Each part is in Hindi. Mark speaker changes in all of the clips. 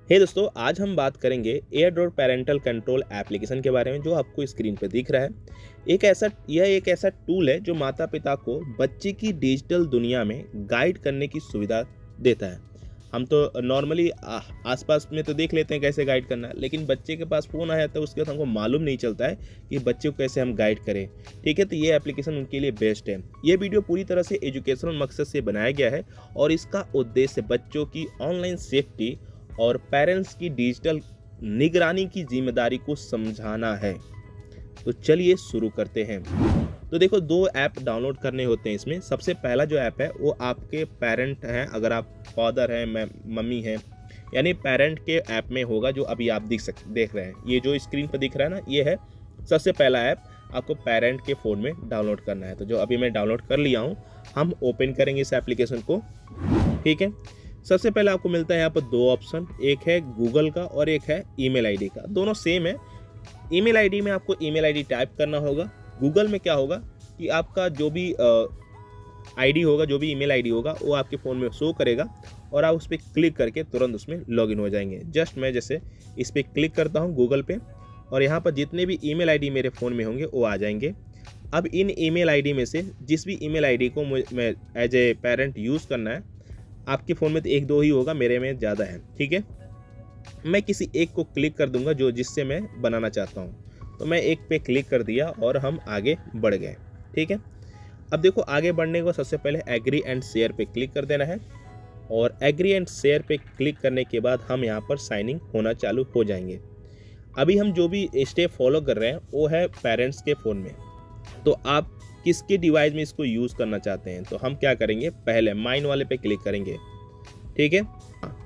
Speaker 1: दोस्तों, आज हम बात करेंगे एयरड्रॉप पैरेंटल कंट्रोल एप्लीकेशन के बारे में जो आपको स्क्रीन पर दिख रहा है। यह एक ऐसा टूल है जो माता पिता को बच्चे की डिजिटल दुनिया में गाइड करने की सुविधा देता है। हम तो नॉर्मली आसपास में तो देख लेते हैं कैसे गाइड करना है, लेकिन बच्चे के पास फ़ोन आया तो उसके बाद हमको मालूम नहीं चलता है कि बच्चे को कैसे हम गाइड करें। ठीक है, तो ये एप्लीकेशन उनके लिए बेस्ट है। ये वीडियो पूरी तरह से एजुकेशनल मकसद से बनाया गया है और इसका उद्देश्य बच्चों की ऑनलाइन सेफ्टी और पेरेंट्स की डिजिटल निगरानी की जिम्मेदारी को समझाना है। तो चलिए शुरू करते हैं। तो देखो, 2 ऐप डाउनलोड करने होते हैं इसमें। सबसे पहला जो ऐप है वो आपके पेरेंट हैं, अगर आप फादर हैं, मम्मी हैं, यानी पेरेंट के ऐप में होगा जो अभी आप देख रहे हैं। ये जो स्क्रीन पर दिख रहा है ना, ये है सबसे पहला ऐप। आपको पेरेंट के फ़ोन में डाउनलोड करना है। तो जो अभी मैं डाउनलोड कर लिया हूँ, हम ओपन करेंगे इस एप्लीकेशन को। ठीक है, सबसे पहले आपको मिलता है यहाँ पर 2 ऑप्शन, एक है गूगल का और एक है ईमेल आईडी का। दोनों सेम है। ईमेल आईडी में आपको ईमेल आईडी टाइप करना होगा। गूगल में क्या होगा कि आपका जो भी आईडी होगा, जो भी ईमेल आईडी होगा, वो आपके फ़ोन में शो करेगा और आप उस पर क्लिक करके तुरंत उसमें लॉगिन हो जाएंगे। जस्ट मैं जैसे इस पर क्लिक करता हूँ गूगल पे, और यहाँ पर जितने भी ईमेल आईडी मेरे फ़ोन में होंगे वो आ जाएंगे। अब इन ईमेल आईडी में से जिस भी ईमेल आईडी को मैं एज ए पेरेंट यूज़ करना है, आपके फ़ोन में तो 1-2 ही होगा, मेरे में ज़्यादा है। ठीक है, मैं किसी एक को क्लिक कर दूंगा जिससे मैं बनाना चाहता हूँ। तो मैं एक पे क्लिक कर दिया और हम आगे बढ़ गए। ठीक है, अब देखो, आगे बढ़ने को सबसे पहले एग्री एंड शेयर पे क्लिक कर देना है, और एग्री एंड शेयर पे क्लिक करने के बाद हम यहाँ पर साइनिंग होना चालू हो जाएंगे। अभी हम जो भी स्टेप फॉलो कर रहे हैं वो है पेरेंट्स के फ़ोन में। तो आप किसके डिवाइस में इसको यूज़ करना चाहते हैं, तो हम क्या करेंगे, पहले माइन वाले पे क्लिक करेंगे। ठीक है,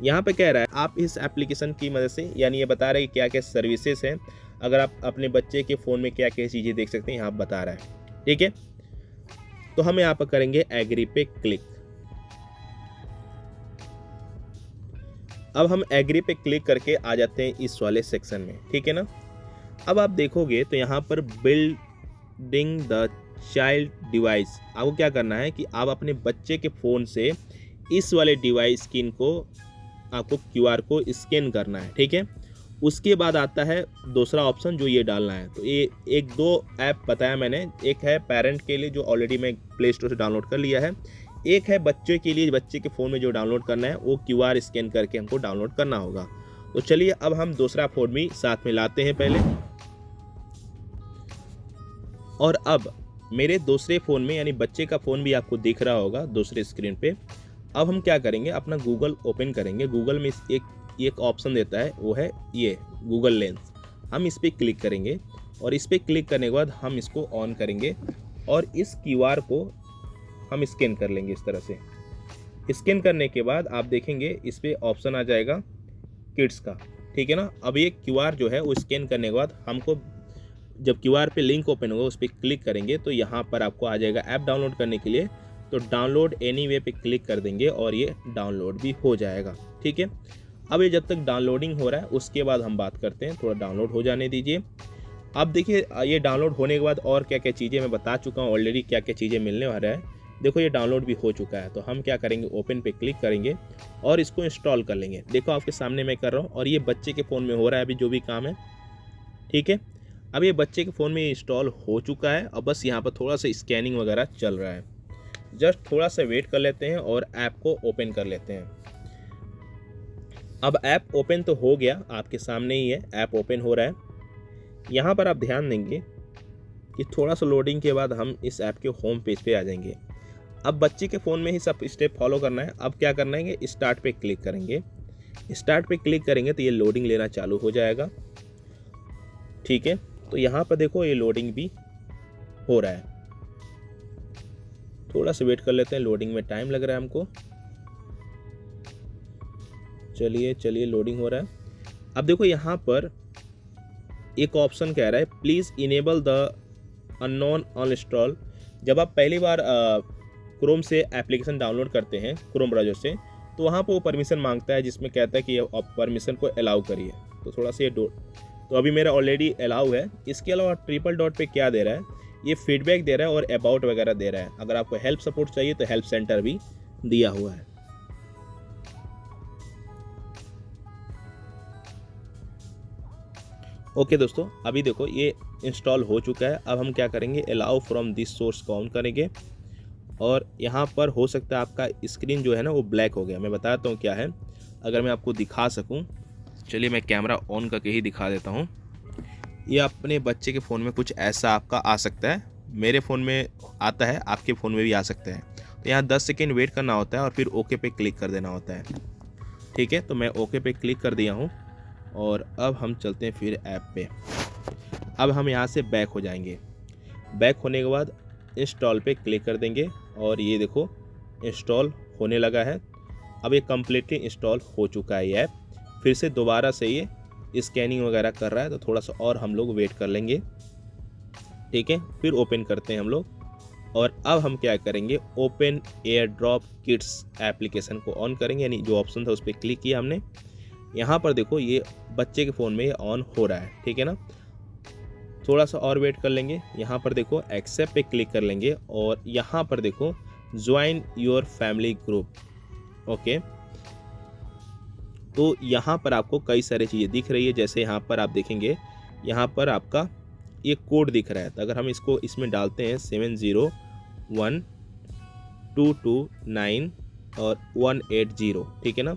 Speaker 1: यहाँ पे कह रहा है आप इस एप्लीकेशन की मदद से, यानी ये बता रहा है कि क्या क्या सर्विसेज हैं, अगर आप अपने बच्चे के फ़ोन में क्या क्या चीज़ें देख सकते हैं, यहाँ बता रहा है। ठीक है, तो हम यहाँ पर करेंगे एग्री पे क्लिक। अब हम एग्री पे क्लिक करके आ जाते हैं इस वाले सेक्शन में। ठीक है ना, अब आप देखोगे तो यहाँ पर बिल्डिंग द चाइल्ड डिवाइस, आपको क्या करना है कि आप अपने बच्चे के फ़ोन से इस वाले डिवाइस की आपको QR को स्कैन करना है। ठीक है, उसके बाद आता है दूसरा ऑप्शन जो ये डालना है। तो ये 1-2 ऐप बताया मैंने, एक है पेरेंट के लिए जो ऑलरेडी मैं प्ले स्टोर से डाउनलोड कर लिया है, एक है बच्चे के लिए, बच्चे के फ़ोन में जो डाउनलोड करना है वो QR स्कैन करके हमको डाउनलोड करना होगा। तो चलिए अब हम दूसरा फ़ोन भी साथ में लाते हैं पहले। और अब मेरे दूसरे फ़ोन में, यानी बच्चे का फ़ोन भी आपको दिख रहा होगा दूसरे स्क्रीन पे। अब हम क्या करेंगे, अपना गूगल ओपन करेंगे। गूगल में एक ऑप्शन देता है, वो है ये गूगल लेंस। हम इस पर क्लिक करेंगे और इस पर क्लिक करने के बाद हम इसको ऑन करेंगे और इस QR को हम स्कैन कर लेंगे इस तरह से। स्कैन करने के बाद आप देखेंगे इस पर ऑप्शन आ जाएगा किड्स का। ठीक है ना, अब ये QR जो है वो स्कैन करने के बाद हमको, जब QR पे लिंक ओपन होगा उस पर क्लिक करेंगे तो यहाँ पर आपको आ जाएगा ऐप डाउनलोड करने के लिए। तो डाउनलोड एनीवे पे क्लिक कर देंगे और ये डाउनलोड भी हो जाएगा। ठीक है, अब ये जब तक डाउनलोडिंग हो रहा है उसके बाद हम बात करते हैं, थोड़ा डाउनलोड हो जाने दीजिए। अब देखिए, ये डाउनलोड होने के बाद और क्या क्या चीज़ें मैं बता चुका हूँ ऑलरेडी, क्या क्या चीज़ें मिलने वाला है। देखो, ये डाउनलोड भी हो चुका है। तो हम क्या करेंगे, ओपन पे क्लिक करेंगे और इसको इंस्टॉल कर लेंगे। देखो, आपके सामने मैं कर रहा हूँ और ये बच्चे के फ़ोन में हो रहा है अभी जो भी काम है। ठीक है, अब ये बच्चे के फ़ोन में इंस्टॉल हो चुका है और बस यहाँ पर थोड़ा सा स्कैनिंग वगैरह चल रहा है। जस्ट थोड़ा सा वेट कर लेते हैं और ऐप को ओपन कर लेते हैं। अब ऐप ओपन तो हो गया, आपके सामने ही है, ऐप ओपन हो रहा है। यहाँ पर आप ध्यान देंगे कि थोड़ा सा लोडिंग के बाद हम इस ऐप के होम पेज पे आ जाएंगे। अब बच्चे के फ़ोन में ही सब स्टेप फॉलो करना है। अब क्या करना है, स्टार्ट पे क्लिक करेंगे। स्टार्ट पे क्लिक करेंगे तो ये लोडिंग लेना चालू हो जाएगा। ठीक है, तो यहाँ पर देखो ये लोडिंग भी हो रहा है। थोड़ा सा वेट कर लेते हैं, लोडिंग में टाइम लग रहा है हमको। चलिए लोडिंग हो रहा है। अब देखो, यहाँ पर एक ऑप्शन कह रहा है please enable the unknown uninstall. जब आप पहली बार क्रोम से एप्लीकेशन डाउनलोड करते हैं, क्रोम ब्राउज़र से, तो वहाँ पर वो परमिशन मांगता है जिसमें कहता है कि आप परमिशन को अलाउ करिए। तो थोड़ा सा तो अभी मेरा ऑलरेडी अलाउ है। इसके अलावा ट्रिपल डॉट पे क्या दे रहा है, ये फीडबैक दे रहा है और अबाउट वगैरह दे रहा है। अगर आपको हेल्प सपोर्ट चाहिए तो हेल्प सेंटर भी दिया हुआ है। ओके दोस्तों, अभी देखो ये इंस्टॉल हो चुका है। अब हम क्या करेंगे, अलाउ फ्रॉम दिस सोर्स को ऑन करेंगे और यहाँ पर हो सकता है आपका स्क्रीन जो है ना वो ब्लैक हो गया। मैं बताता हूँ क्या है, अगर मैं आपको दिखा सकूँ, चलिए मैं कैमरा ऑन करके ही दिखा देता हूँ। ये अपने बच्चे के फ़ोन में कुछ ऐसा आपका आ सकता है, मेरे फ़ोन में आता है, आपके फ़ोन में भी आ सकता है। तो यहाँ 10 सेकेंड वेट करना होता है और फिर ओके पे क्लिक कर देना होता है। ठीक है, तो मैं ओके पे क्लिक कर दिया हूँ और अब हम चलते हैं फिर ऐप पे। अब हम यहाँ से बैक हो जाएंगे। बैक होने के बाद इंस्टॉल पे क्लिक कर देंगे और ये देखो इंस्टॉल होने लगा है। अब ये कम्प्लीटली इंस्टॉल हो चुका है ये ऐप। फिर से दोबारा से ये स्कैनिंग वगैरह कर रहा है, तो थोड़ा सा और हम लोग वेट कर लेंगे। ठीक है, फिर ओपन करते हैं हम लोग और अब हम क्या करेंगे, open air drop kids application को ऑन करेंगे, यानी जो ऑप्शन था उस पर क्लिक किया हमने। यहाँ पर देखो ये बच्चे के फ़ोन में ये ऑन हो रहा है। ठीक है ना, थोड़ा सा और वेट कर लेंगे। यहाँ पर देखो एक्सेप्ट पे क्लिक कर लेंगे और यहाँ पर देखो join your family group. Okay, तो यहाँ पर आपको कई सारी चीज़ें दिख रही है। जैसे यहाँ पर आप देखेंगे, यहाँ पर आपका ये कोड दिख रहा है। तो अगर हम इसको इसमें डालते हैं 701229 और 180, ठीक है ना।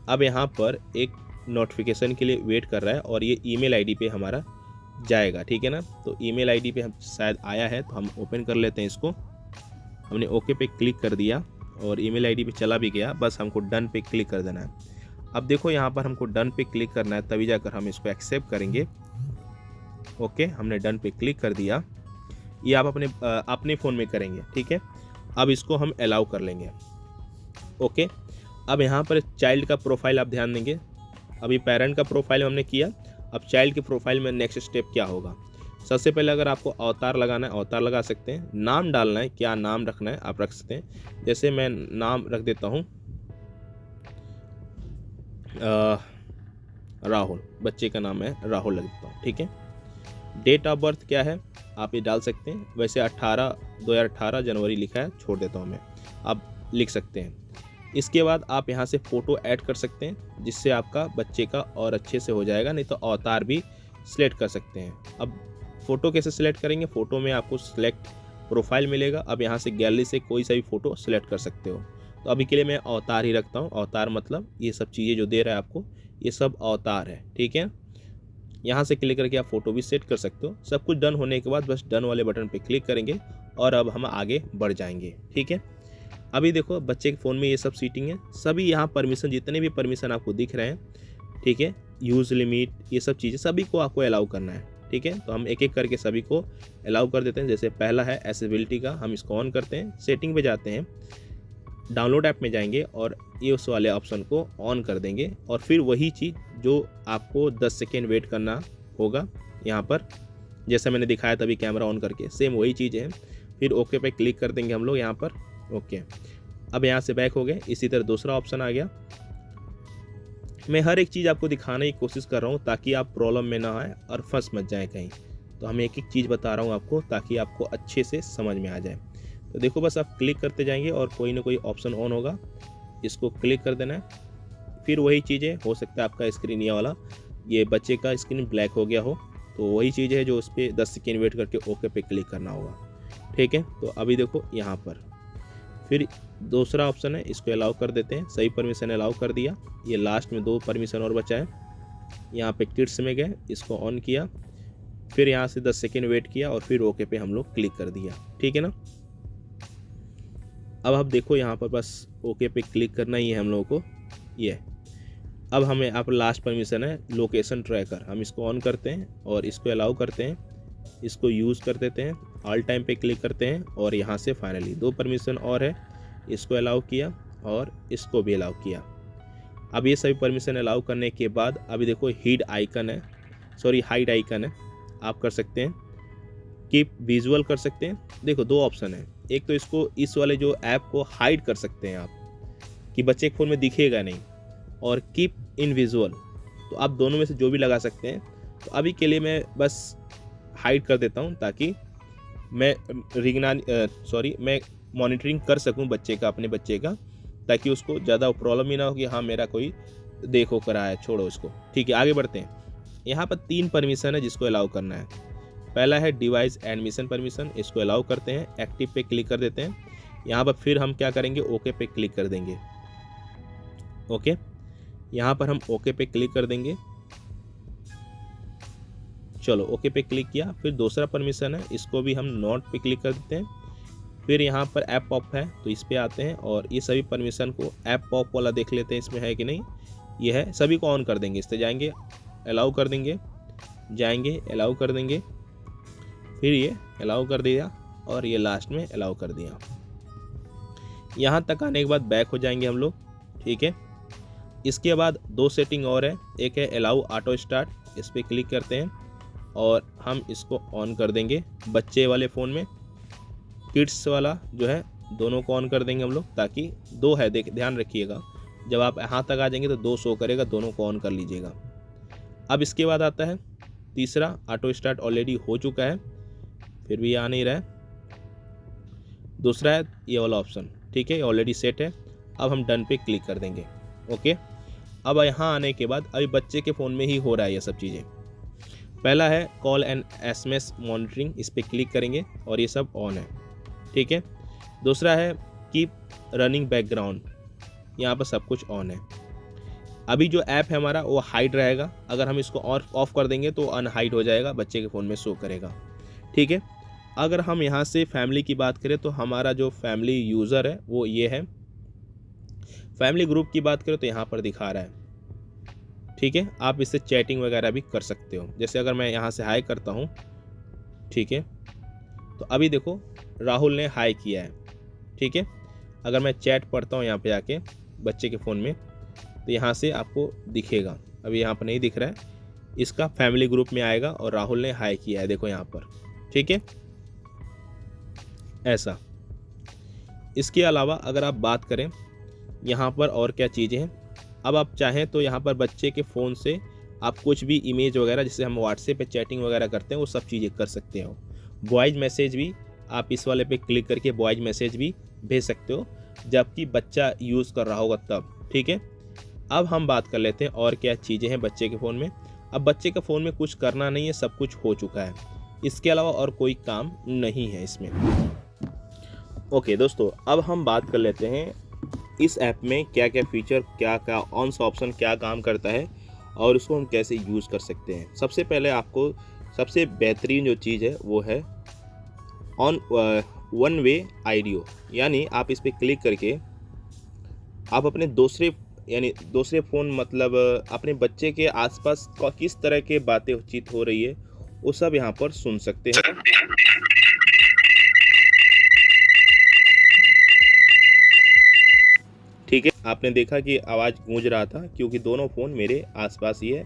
Speaker 1: अब यहाँ पर एक नोटिफिकेशन के लिए वेट कर रहा है और ये ईमेल आईडी पे हमारा जाएगा। ठीक है ना, तो ईमेल आईडी पे हम शायद आया है, तो हम ओपन कर लेते हैं इसको। हमने ओके पे क्लिक कर दिया और ईमेल आईडी पे चला भी गया, बस हमको डन पे क्लिक कर देना है। अब देखो यहाँ पर हमको डन पे क्लिक करना है, तभी जाकर हम इसको एक्सेप्ट करेंगे। ओके, हमने डन पे क्लिक कर दिया। ये आप अपने फ़ोन में करेंगे। ठीक है, अब इसको हम अलाउ कर लेंगे। ओके, अब यहाँ पर चाइल्ड का प्रोफाइल आप ध्यान देंगे। अभी पेरेंट का प्रोफाइल हमने किया, अब चाइल्ड के प्रोफाइल में नेक्स्ट स्टेप क्या होगा। सबसे पहले अगर आपको अवतार लगाना है, अवतार लगा सकते हैं। नाम डालना है, क्या नाम रखना है आप रख सकते हैं। जैसे मैं नाम रख देता हूँ राहुल, बच्चे का नाम है राहुल रख देता हूँ। ठीक है, डेट ऑफ बर्थ क्या है आप ये डाल सकते हैं। वैसे 2018 जनवरी लिखा है, छोड़ देता हूँ मैं, आप लिख सकते हैं। इसके बाद आप यहाँ से फ़ोटो ऐड कर सकते हैं, जिससे आपका बच्चे का और अच्छे से हो जाएगा। नहीं तो अवतार भी सिलेक्ट कर सकते हैं। अब फ़ोटो कैसे सिलेक्ट करेंगे, फ़ोटो में आपको सिलेक्ट प्रोफाइल मिलेगा। अब यहाँ से गैलरी से कोई सा भी फ़ोटो सिलेक्ट कर सकते हो। तो अभी के लिए मैं अवतार ही रखता हूँ। अवतार मतलब ये सब चीज़ें जो दे रहा है आपको, ये सब अवतार है। ठीक है, यहाँ से क्लिक करके आप फ़ोटो भी सेट कर सकते हो। सब कुछ डन होने के बाद बस डन वाले बटन पे क्लिक करेंगे और अब हम आगे बढ़ जाएंगे। ठीक है, अभी देखो बच्चे के फ़ोन में ये सब सीटिंग है, सभी यहाँ परमिशन, जितने भी परमिशन आपको दिख रहे हैं, ठीक है, यूज़ लिमिट, ये सब चीज़ें सभी को आपको अलाउ करना है। ठीक है, तो हम एक एक करके सभी को अलाउ कर देते हैं। जैसे पहला है एसेसिबिलिटी का, हम इसको ऑन करते हैं। सेटिंग पे जाते हैं, डाउनलोड ऐप में जाएंगे और ये उस वाले ऑप्शन को ऑन कर देंगे और फिर वही चीज़ जो आपको 10 सेकेंड वेट करना होगा यहाँ पर, जैसा मैंने दिखाया तभी कैमरा ऑन करके, सेम वही चीज़ है। फिर ओके पे क्लिक कर देंगे हम लोग यहाँ पर। ओके, अब यहाँ से बैक हो गए। इसी तरह दूसरा ऑप्शन आ गया। मैं हर एक चीज़ आपको दिखाने की कोशिश कर रहा हूँ ताकि आप प्रॉब्लम में ना आए और फंस मत जाए कहीं। तो हम एक एक चीज़ बता रहा हूँ आपको ताकि आपको अच्छे से समझ में आ जाए। तो देखो बस आप क्लिक करते जाएंगे और कोई ना कोई ऑप्शन ऑन होगा, इसको क्लिक कर देना है। फिर वही चीज़ें, हो सकता है आपका स्क्रीन ये वाला, ये बच्चे का स्क्रीन ब्लैक हो गया हो, तो वही चीज़ है जो उस पर 10 सेकेंड वेट करके ओके पे क्लिक करना होगा। ठीक है, तो अभी देखो यहाँ पर फिर दूसरा ऑप्शन है, इसको अलाउ कर देते हैं। सही परमिशन अलाउ कर दिया। ये लास्ट में 2 परमिशन और बचा है। यहाँ पे किड्स में गए, इसको ऑन किया, फिर यहाँ से 10 सेकेंड वेट किया और फिर ओके पे हम लोग क्लिक कर दिया। ठीक है ना, अब आप देखो यहाँ पर बस ओके पे क्लिक करना ही है हम लोगों को। ये अब हमें आप लास्ट परमिशन है लोकेशन ट्रैकर, हम इसको ऑन करते हैं और इसको अलाउ करते हैं, इसको यूज़ कर देते हैं। ऑल टाइम पे क्लिक करते हैं और यहाँ से फाइनली 2 परमिशन और है, इसको अलाउ किया और इसको भी अलाउ किया। अब ये सभी परमिशन अलाउ करने के बाद अभी देखो हाइड आइकन है, आप कर सकते हैं। कीप विजुअल कर सकते हैं। देखो 2 ऑप्शन है, एक तो इसको इस वाले जो ऐप को हाइड कर सकते हैं आप कि बच्चे के फ़ोन में दिखेगा नहीं, और कीप इन विजुअल, तो आप दोनों में से जो भी लगा सकते हैं। तो अभी के लिए मैं बस हाइड कर देता हूं ताकि मैं मैं मॉनिटरिंग कर सकूं बच्चे का, अपने बच्चे का, ताकि उसको ज़्यादा प्रॉब्लम ही ना हो कि हाँ मेरा कोई देखो करा है, छोड़ो उसको। ठीक है, आगे बढ़ते हैं। यहाँ पर 3 परमिशन है जिसको अलाउ करना है। पहला है डिवाइस एडमिशन परमिशन, इसको अलाउ करते हैं, एक्टिव पे क्लिक कर देते हैं। यहाँ पर फिर हम क्या करेंगे, ओके पे क्लिक कर देंगे। ओके, यहाँ पर हम ओके पे क्लिक कर देंगे। चलो ओके पे क्लिक किया। फिर दूसरा परमिशन है, इसको भी हम नोट पे क्लिक कर देते हैं। फिर यहाँ पर ऐप पॉप है तो इस पे आते हैं और ये सभी परमिशन को ऐप पॉप वाला देख लेते हैं इसमें है कि नहीं। ये है, सभी को ऑन कर देंगे। इस पर जाएंगे, अलाउ कर देंगे, जाएंगे अलाउ कर देंगे, फिर ये अलाउ कर दिया और ये लास्ट में अलाउ कर दिया। यहाँ तक आने के बाद बैक हो जाएंगे हम लोग। ठीक है, इसके बाद 2 सेटिंग और है। एक है अलाउ ऑटो स्टार्ट, इस पर क्लिक करते हैं और हम इसको ऑन कर देंगे। बच्चे वाले फ़ोन में, किड्स वाला जो है, दोनों को ऑन कर देंगे हम लोग, ताकि 2 है, ध्यान रखिएगा। जब आप यहाँ तक आ जाएंगे तो 2 शो करेगा, दोनों को ऑन कर लीजिएगा। अब इसके बाद आता है तीसरा, ऑटो स्टार्ट ऑलरेडी हो चुका है, फिर भी आ नहीं रहा है। दूसरा है ये वाला ऑप्शन, ठीक है, ये ऑलरेडी सेट है। अब हम डन पे क्लिक कर देंगे। ओके, अब यहाँ आने के बाद अभी बच्चे के फ़ोन में ही हो रहा है ये सब चीज़ें। पहला है कॉल एंड SMS मॉनिटरिंग, इस पर क्लिक करेंगे और ये सब ऑन है। ठीक है, दूसरा है कीप रनिंग बैकग्राउंड, यहाँ पर सब कुछ ऑन है। अभी जो ऐप है हमारा वो हाइड रहेगा, अगर हम इसको ऑफ कर देंगे तो अनहाइड हो जाएगा, बच्चे के फ़ोन में शो करेगा। ठीक है, अगर हम यहाँ से फैमिली की बात करें तो हमारा जो फैमिली यूज़र है वो ये है। फैमिली ग्रुप की बात करें तो यहाँ पर दिखा रहा है। ठीक है, आप इससे चैटिंग वगैरह भी कर सकते हो। जैसे अगर मैं यहाँ से हाई करता हूँ, ठीक है, तो अभी देखो राहुल ने हाई किया है। ठीक है, अगर मैं चैट पढ़ता हूँ यहाँ पे आके बच्चे के फ़ोन में तो यहाँ से आपको दिखेगा। अभी यहाँ पर नहीं दिख रहा है, इसका फैमिली ग्रुप में आएगा और राहुल ने हाई किया है, देखो यहाँ पर। ठीक है, ऐसा। इसके अलावा अगर आप बात करें यहाँ पर और क्या चीज़ें हैं, अब आप चाहें तो यहाँ पर बच्चे के फ़ोन से आप कुछ भी इमेज वगैरह, जैसे हम व्हाट्सएप पे चैटिंग वगैरह करते हैं, वो सब चीज़ें कर सकते हो। वॉइस मैसेज भी आप इस वाले पे क्लिक करके वॉइस मैसेज भी भेज सकते हो, जबकि बच्चा यूज़ कर रहा होगा तब। ठीक है, अब हम बात कर लेते हैं और क्या चीज़ें हैं बच्चे के फ़ोन में। अब बच्चे के फ़ोन में कुछ करना नहीं है, सब कुछ हो चुका है। इसके अलावा और कोई काम नहीं है इसमें। ओके दोस्तों, अब हम बात कर लेते हैं इस ऐप में क्या क्या फीचर, क्या क्या ऑन सा ऑप्शन क्या काम करता है और उसको हम कैसे यूज़ कर सकते हैं। सबसे पहले आपको सबसे बेहतरीन जो चीज़ है वो है ऑन वन वे ऑडियो, यानी आप इस पर क्लिक करके आप अपने दूसरे फ़ोन, मतलब अपने बच्चे के आसपास किस तरह के बातचीत हो रही है वो सब यहाँ पर सुन सकते हैं। ठीक है, आपने देखा कि आवाज़ गूंज रहा था क्योंकि दोनों फ़ोन मेरे आसपास ही है।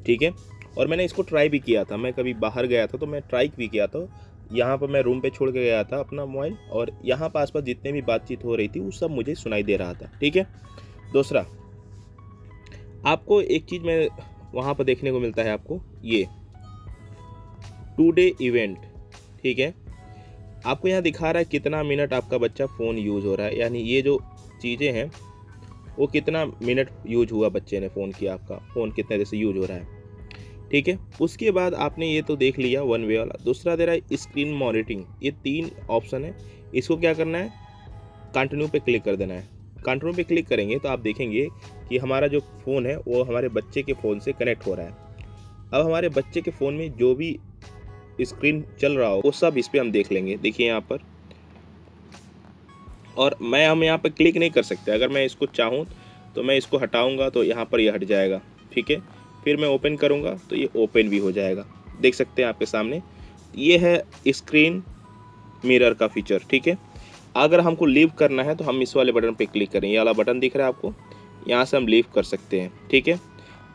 Speaker 1: ठीक है, और मैंने इसको ट्राई भी किया था, मैं कभी बाहर गया था तो मैं ट्राई भी किया था। यहाँ पर मैं रूम पे छोड़ के गया था अपना मोबाइल, और यहाँ पर आसपास जितने भी बातचीत हो रही थी वो सब मुझे सुनाई दे रहा था। ठीक है, दूसरा आपको एक चीज़ में वहाँ पर देखने को मिलता है, आपको ये टुडे इवेंट। ठीक है, आपको यहाँ दिखा रहा है कितना मिनट आपका बच्चा फ़ोन यूज़ हो रहा है, यानी ये जो चीज़ें हैं वो कितना मिनट यूज हुआ बच्चे ने फ़ोन किया, आपका फ़ोन कितने देर से यूज हो रहा है। ठीक है, उसके बाद आपने ये तो देख लिया वन वे वाला। दूसरा दे रहा है स्क्रीन मॉनिटरिंग, ये 3 ऑप्शन है। इसको क्या करना है, कंटिन्यू पे क्लिक कर देना है। कंटिन्यू पे क्लिक करेंगे तो आप देखेंगे कि हमारा जो फ़ोन है वो हमारे बच्चे के फ़ोन से कनेक्ट हो रहा है। अब हमारे बच्चे के फ़ोन में जो भी स्क्रीन चल रहा हो वो सब इस पर हम देख लेंगे। देखिए यहाँ पर, और हम यहाँ पर क्लिक नहीं कर सकते। अगर मैं इसको चाहूँ तो मैं इसको हटाऊँगा तो यहाँ पर ये हट जाएगा। ठीक है, फिर मैं ओपन करूँगा तो ये ओपन भी हो जाएगा। देख सकते हैं आपके सामने, ये है स्क्रीन मिरर का फीचर। ठीक है, अगर हमको लीव करना है तो हम इस वाले बटन पे क्लिक करें, ये वाला बटन दिख रहा है आपको, यहाँ से हम लीव कर सकते हैं। ठीक है,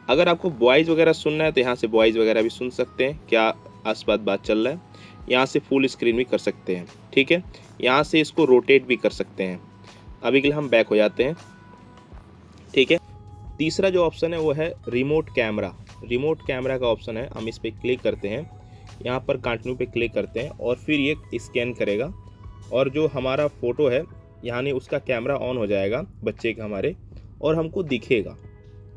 Speaker 1: अगर आपको वॉइस वगैरह सुनना है तो यहाँ से वॉइस वगैरह भी सुन सकते हैं, क्या आसपास बात चल रहा है। यहाँ से फुल स्क्रीन भी कर सकते हैं। ठीक है, यहाँ से इसको रोटेट भी कर सकते हैं। अभी के लिए हम बैक हो जाते हैं। ठीक है, तीसरा जो ऑप्शन है वो है रिमोट कैमरा। रिमोट कैमरा का ऑप्शन है, हम इस पर क्लिक करते हैं, यहाँ पर कंटिन्यू पे क्लिक करते हैं और फिर ये स्कैन करेगा और जो हमारा फ़ोटो है यानी उसका कैमरा ऑन हो जाएगा बच्चे का हमारे, और हमको दिखेगा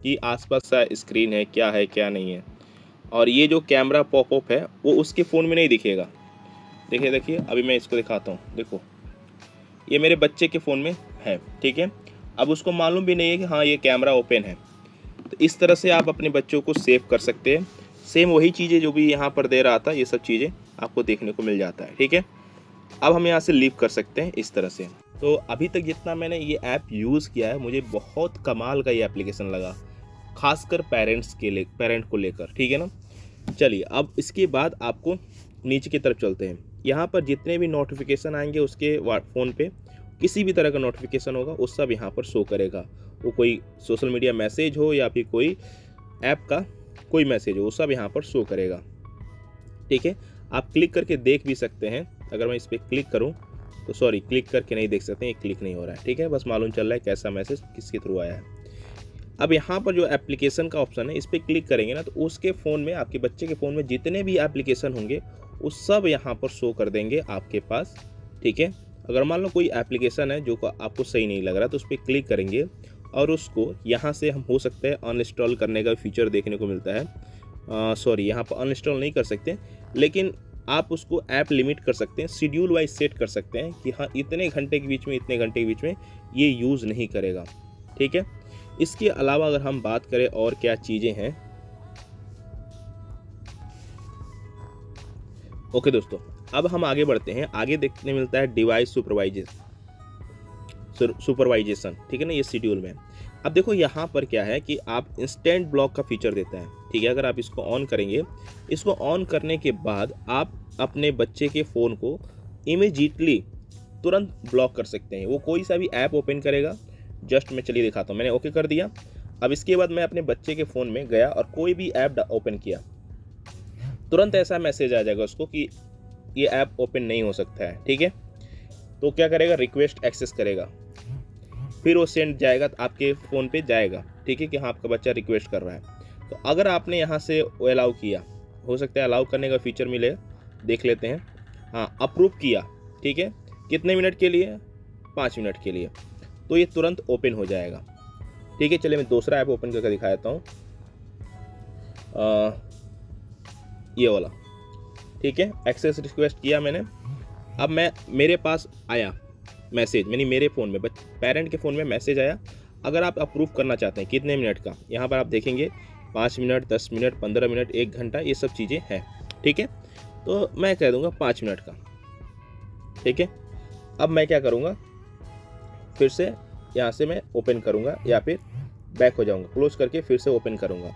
Speaker 1: कि आसपास सा स्क्रीन है क्या नहीं है। और ये जो कैमरा पॉपअप है वो उसके फ़ोन में नहीं दिखेगा। देखिए देखिए, अभी मैं इसको दिखाता हूँ। देखो, ये मेरे बच्चे के फ़ोन में है, ठीक है। अब उसको मालूम भी नहीं है कि हाँ ये कैमरा ओपन है। तो इस तरह से आप अपने बच्चों को सेव कर सकते हैं। सेम वही चीज़ें जो भी यहाँ पर दे रहा था, ये सब चीज़ें आपको देखने को मिल जाता है, ठीक है। अब हम यहाँ से लीव कर सकते हैं इस तरह से। तो अभी तक जितना मैंने ये ऐप यूज़ किया है, मुझे बहुत कमाल का ये एप्लीकेशन लगा, खासकर पेरेंट को लेकर, ठीक है ना। चलिए, अब इसके बाद आपको नीचे की तरफ चलते हैं। यहाँ पर जितने भी नोटिफिकेशन आएंगे उसके फ़ोन पे, किसी भी तरह का नोटिफिकेशन होगा वो सब यहाँ पर शो करेगा। वो कोई सोशल मीडिया मैसेज हो या फिर कोई ऐप का कोई मैसेज हो, वो सब यहाँ पर शो करेगा, ठीक है। आप क्लिक करके देख भी सकते हैं। अगर मैं इस पर क्लिक करूँ तो सॉरी, क्लिक करके नहीं देख सकते हैं, ये क्लिक नहीं हो रहा है, ठीक है। बस मालूम चल रहा है कैसा मैसेज किसके थ्रू आया है। अब यहाँ पर जो एप्लीकेशन का ऑप्शन है, इस पर क्लिक करेंगे ना तो उसके फ़ोन में, आपके बच्चे के फ़ोन में जितने भी एप्लीकेशन होंगे वो सब यहाँ पर शो कर देंगे आपके पास, ठीक है। अगर मान लो कोई एप्लीकेशन है जो आपको सही नहीं लग रहा तो उस पर क्लिक करेंगे और उसको यहाँ से हम हो सकता है अनइंस्टॉल करने का फीचर देखने को मिलता है। सॉरी, यहाँ पर अनइंस्टॉल नहीं कर सकते, लेकिन आप उसको ऐप लिमिट कर सकते हैं, शेड्यूल वाइज सेट कर सकते हैं कि हाँ इतने घंटे के बीच में, इतने घंटे के बीच में ये यूज़ नहीं करेगा, ठीक है। इसके अलावा अगर हम बात करें और क्या चीज़ें हैं, ओके दोस्तों, अब हम आगे बढ़ते हैं। आगे देखने मिलता है डिवाइस सुपरवाइजेशन, ठीक है ना, ये शेड्यूल में। अब देखो यहाँ पर क्या है कि आप इंस्टेंट ब्लॉक का फीचर देता है, ठीक है। अगर आप इसको ऑन करेंगे, इसको ऑन करने के बाद आप अपने बच्चे के फ़ोन को इमीडिएटली तुरंत ब्लॉक कर सकते हैं। वो कोई सा भी ऐप ओपन करेगा, जस्ट मैं चलिए दिखाता हूँ। मैंने ओके कर दिया। अब इसके बाद मैं अपने बच्चे के फ़ोन में गया और कोई भी ऐप ओपन किया, तुरंत ऐसा मैसेज आ जाएगा उसको कि ये ऐप ओपन नहीं हो सकता है, ठीक है। तो क्या करेगा, रिक्वेस्ट एक्सेस करेगा, फिर वो सेंड जाएगा आपके फ़ोन पे जाएगा, ठीक है, कि हाँ आपका बच्चा रिक्वेस्ट कर रहा है। तो अगर आपने यहाँ से अलाउ किया, हो सकता है अलाउ करने का फीचर मिले, देख लेते हैं। हाँ, अप्रूव किया, ठीक है। कितने मिनट के लिए? 5 मिनट के लिए। तो ये तुरंत ओपन हो जाएगा, ठीक है। चलिए मैं दूसरा ऐप ओपन करके दिखा देता हूँ, ये वाला, ठीक है। एक्सेस रिक्वेस्ट किया मैंने। अब मेरे पास आया मैसेज, यानी मेरे फ़ोन में, पेरेंट के फ़ोन में मैसेज आया। अगर आप अप्रूव करना चाहते हैं कितने मिनट का, यहाँ पर आप देखेंगे 5 मिनट, 10 मिनट, 15 मिनट, 1 घंटा, ये सब चीज़ें हैं, ठीक है। तो मैं कह दूँगा 5 मिनट का, ठीक है। अब मैं क्या करूँगा, फिर से यहाँ से मैं ओपन करूँगा या फिर बैक हो जाऊँगा, क्लोज करके फिर से ओपन करूँगा।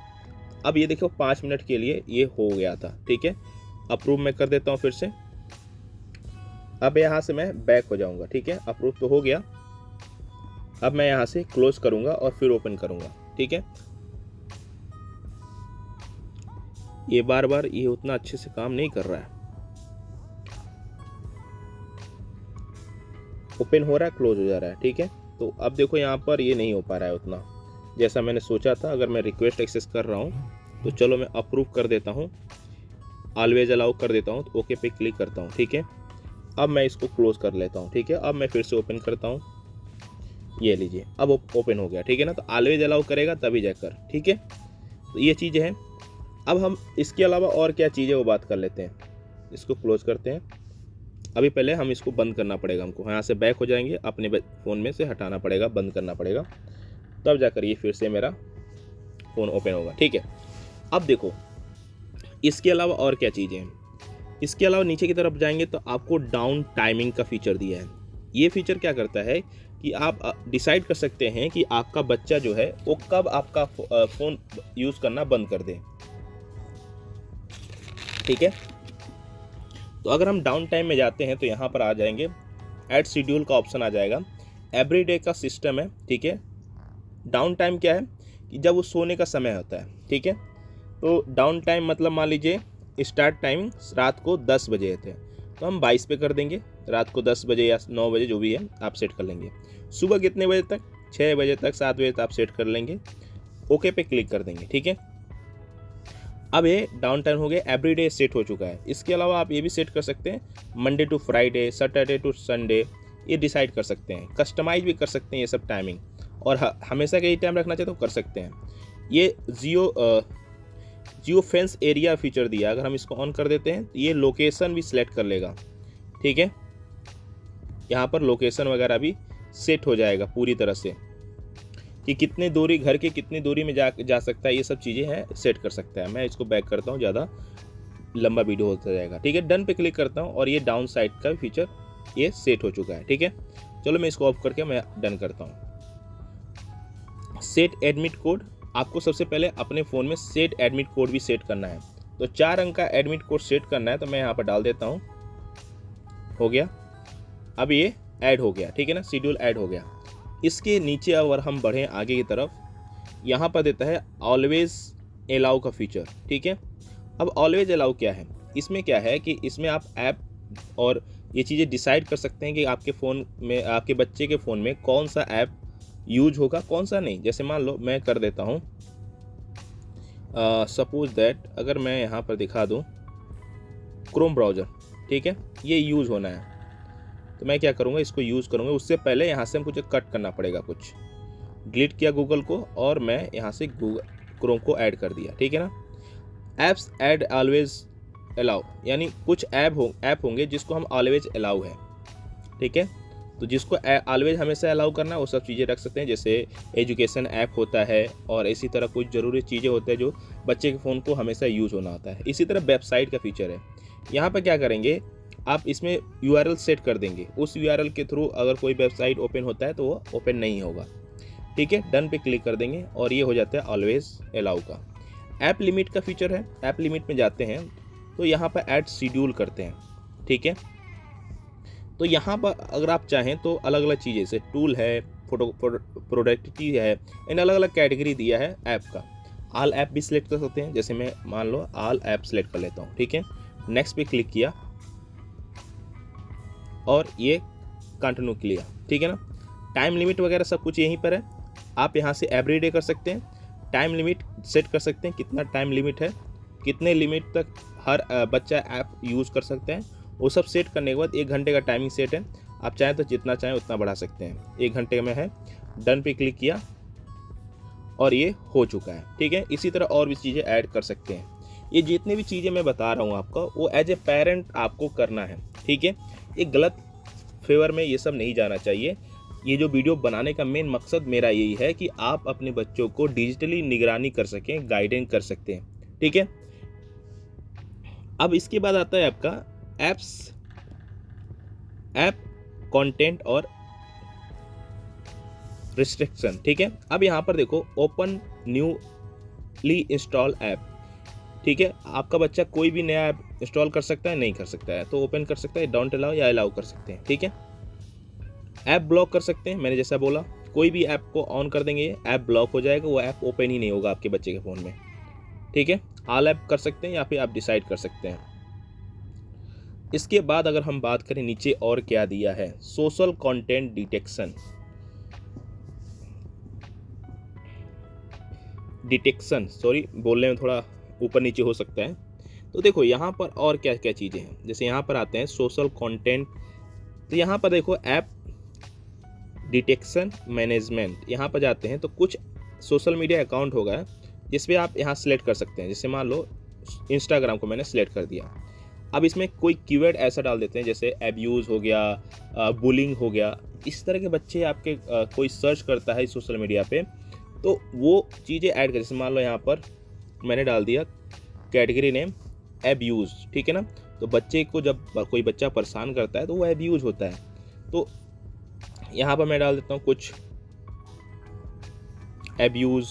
Speaker 1: अब ये देखो 5 मिनट के लिए ये हो गया था, ठीक है। अप्रूव मैं कर देता हूँ फिर से। अब यहाँ से मैं बैक हो जाऊँगा, ठीक है। अप्रूव तो हो गया। अब मैं यहाँ से क्लोज करूँगा और फिर ओपन करूँगा, ठीक है। ये बार बार ये उतना अच्छे से काम नहीं कर रहा है, ओपन हो रहा है, क्लोज हो जा रहा है, ठीक है। तो अब देखो यहाँ पर ये नहीं हो पा रहा है उतना जैसा मैंने सोचा था। अगर मैं रिक्वेस्ट एक्सेस कर रहा हूँ तो चलो मैं अप्रूव कर देता हूँ, ऑलवेज अलाउ कर देता हूँ, तो ओके पे क्लिक करता हूँ, ठीक है। अब मैं इसको क्लोज कर लेता हूँ, ठीक है। अब मैं फिर से ओपन करता हूँ, ये लीजिए, अब ओपन हो गया, ठीक है ना। तो ऑलवेज अलाउ करेगा तभी जाकर, ठीक है। तो ये चीज़ें हैं। अब हम इसके अलावा और क्या चीज़ें वो बात कर लेते हैं। इसको क्लोज करते हैं। अभी पहले हम इसको बंद करना पड़ेगा, हमको यहाँ से बैक हो जाएंगे, अपने फ़ोन में से हटाना पड़ेगा, बंद करना पड़ेगा, तब जाकर ये फिर से मेरा फ़ोन ओपन होगा, ठीक है। अब देखो इसके अलावा और क्या चीज़ें हैं। इसके अलावा नीचे की तरफ जाएंगे तो आपको डाउन टाइमिंग का फीचर दिया है। ये फीचर क्या करता है कि आप डिसाइड कर सकते हैं कि आपका बच्चा जो है वो कब आपका फ़ोन यूज़ करना बंद कर दे, ठीक है। तो अगर हम डाउन टाइम में जाते हैं तो यहाँ पर आ जाएंगे, ऐड शेड्यूल का ऑप्शन आ जाएगा। एवरीडे का सिस्टम है, ठीक है। डाउन टाइम क्या है कि जब वो सोने का समय होता है, ठीक है। तो डाउन टाइम मतलब मान लीजिए स्टार्ट टाइम रात को 10 बजे थे, तो हम 22 पे कर देंगे। रात को 10 बजे या 9 बजे जो भी है आप सेट कर लेंगे। सुबह कितने बजे तक? 6 बजे तक, 7 बजे तक आप सेट कर लेंगे। ओके पे क्लिक कर देंगे, ठीक है। अब ये डाउन टाइम हो गया, एवरीडे सेट हो चुका है। इसके अलावा आप ये भी सेट कर सकते हैं Monday to Friday, Saturday to Sunday, ये डिसाइड कर सकते हैं। कस्टमाइज भी कर सकते हैं ये सब टाइमिंग, और हमेशा का ही टाइम रखना चाहे तो कर सकते हैं। ये जियो फेंस एरिया फीचर दिया, अगर हम इसको ऑन कर देते हैं तो ये लोकेशन भी सिलेक्ट कर लेगा। ठीक है, यहाँ पर लोकेशन वगैरह भी सेट हो जाएगा पूरी तरह से कि कितने दूरी, घर के कितनी दूरी में जा सकता है, ये सब चीज़ें हैं सेट कर सकता है। मैं इसको बैक करता हूँ, ज़्यादा लंबा वीडियो होता जाएगा। ठीक है, डन पे क्लिक करता हूँ और ये डाउन साइड का फीचर ये सेट हो चुका है। ठीक है, चलो मैं इसको ऑफ करके मैं डन करता हूँ। सेट एडमिट कोड, आपको सबसे पहले अपने फ़ोन में सेट एडमिट कोड भी सेट करना है। तो 4 अंक का एडमिट कोड सेट करना है, तो मैं यहाँ पर डाल देता हूँ। हो गया, अब ये ऐड हो गया। ठीक है ना, शेड्यूल ऐड हो गया। इसके नीचे अगर हम बढ़ें आगे की तरफ, यहाँ पर देता है ऑलवेज अलाउ का फीचर। ठीक है, अब ऑलवेज अलाउ क्या है, इसमें क्या है कि इसमें आप ऐप और ये चीज़ें डिसाइड कर सकते हैं कि आपके फ़ोन में, आपके बच्चे के फ़ोन में कौन सा ऐप यूज होगा कौन सा नहीं। जैसे मान लो मैं कर देता हूँ, सपोज दैट अगर मैं यहाँ पर दिखा दूँ क्रोम ब्राउज़र, ठीक है, ये यूज़ होना है, तो मैं क्या करूँगा, इसको यूज़ करूँगा। उससे पहले यहाँ से मुझे कट करना पड़ेगा, कुछ डिलीट किया गूगल को और मैं यहाँ से गूगल क्रोम को ऐड कर दिया। ठीक है ना, ऐप्स ऐड ऑलवेज अलाउ, यानी कुछ ऐप होंगे जिसको हम ऑलवेज अलाउ है। ठीक है, तो जिसको ऑलवेज हमेशा अलाउ करना है वो सब चीज़ें रख सकते हैं, जैसे एजुकेशन ऐप होता है और इसी तरह कुछ ज़रूरी चीज़ें होते हैं जो बच्चे के फ़ोन को हमेशा यूज़ होना होता है। इसी तरह वेबसाइट का फीचर है, यहाँ पर क्या करेंगे, आप इसमें URL सेट कर देंगे। उस URL के थ्रू अगर कोई वेबसाइट ओपन होता है तो वो ओपन नहीं होगा। ठीक है, डन पे क्लिक कर देंगे और ये हो जाता है ऑलवेज अलाउ का। ऐप लिमिट का फीचर है, ऐप लिमिट में जाते हैं तो यहाँ पर ऐड शेड्यूल करते हैं। ठीक है, तो यहाँ पर अगर आप चाहें तो अलग अलग चीज़ें, जैसे टूल है, प्रोडक्टिविटी है, इन अलग अलग कैटेगरी दिया है ऐप का। ऑल ऐप भी सिलेक्ट कर सकते हैं, जैसे मैं मान लो ऑल ऐप सिलेक्ट कर लेता हूँ। ठीक है, नेक्स्ट पे क्लिक किया और ये कंटिन्यू किया। ठीक है ना, टाइम लिमिट वगैरह सब कुछ यहीं पर है। आप यहाँ से एवरीडे कर सकते हैं, टाइम लिमिट सेट कर सकते हैं, कितना टाइम लिमिट है, कितने लिमिट तक हर बच्चा ऐप यूज़ कर सकते हैं, वो सब सेट करने के बाद 1 घंटे का टाइमिंग सेट है। आप चाहें तो जितना चाहें उतना बढ़ा सकते हैं। 1 घंटे में है, डन पे क्लिक किया और ये हो चुका है। ठीक है, इसी तरह और भी चीज़ें ऐड कर सकते हैं। ये जितनी भी चीज़ें मैं बता रहा हूँ आपको, वो एज ए पेरेंट आपको करना है। ठीक है, एक गलत फेवर में ये सब नहीं जाना चाहिए। ये जो वीडियो बनाने का मेन मकसद मेरा यही है कि आप अपने बच्चों को डिजिटली निगरानी कर सकें, गाइडेंस कर सकते हैं। ठीक है, अब इसके बाद आता है आपका ऐप्स, ऐप कंटेंट और रिस्ट्रिक्शन। ठीक है, अब यहाँ पर देखो ओपन न्यूली इंस्टॉल ऐप। ठीक है, आपका बच्चा कोई भी नया ऐप इंस्टॉल कर सकता है, नहीं कर सकता है तो ओपन कर सकता है, डोंट अलाउ या अलाउ कर सकते हैं। ठीक है, ऐप ब्लॉक कर सकते हैं, मैंने जैसा बोला कोई भी ऐप को ऑन कर देंगे ऐप ब्लॉक हो जाएगा, वो ऐप ओपन ही नहीं होगा आपके बच्चे के फ़ोन में। ठीक है, ऑल ऐप कर सकते हैं या फिर आप डिसाइड कर सकते हैं। इसके बाद अगर हम बात करें नीचे और क्या दिया है, सोशल कंटेंट डिटेक्शन, सॉरी बोलने में थोड़ा ऊपर नीचे हो सकता है। तो देखो यहाँ पर और क्या क्या चीज़ें हैं, जैसे यहाँ पर आते हैं सोशल कंटेंट, तो यहाँ पर देखो ऐप डिटेक्शन मैनेजमेंट, यहाँ पर जाते हैं तो कुछ सोशल मीडिया अकाउंट होगा जिस पे आप यहाँ सिलेक्ट कर सकते हैं। जैसे मान लो इंस्टाग्राम को मैंने सिलेक्ट कर दिया, अब इसमें कोई कीवर्ड ऐसा डाल देते हैं जैसे एब्यूज़ हो गया, बुलिंग हो गया, इस तरह के बच्चे आपके कोई सर्च करता है सोशल मीडिया पे तो वो चीज़ें ऐड कर, जैसे मान लो यहाँ पर मैंने डाल दिया कैटेगरी नेम एब्यूज़। ठीक है ना, तो बच्चे को जब कोई बच्चा परेशान करता है तो वो एब्यूज़ होता है, तो यहाँ पर मैं डाल देता हूँ कुछ एब्यूज़।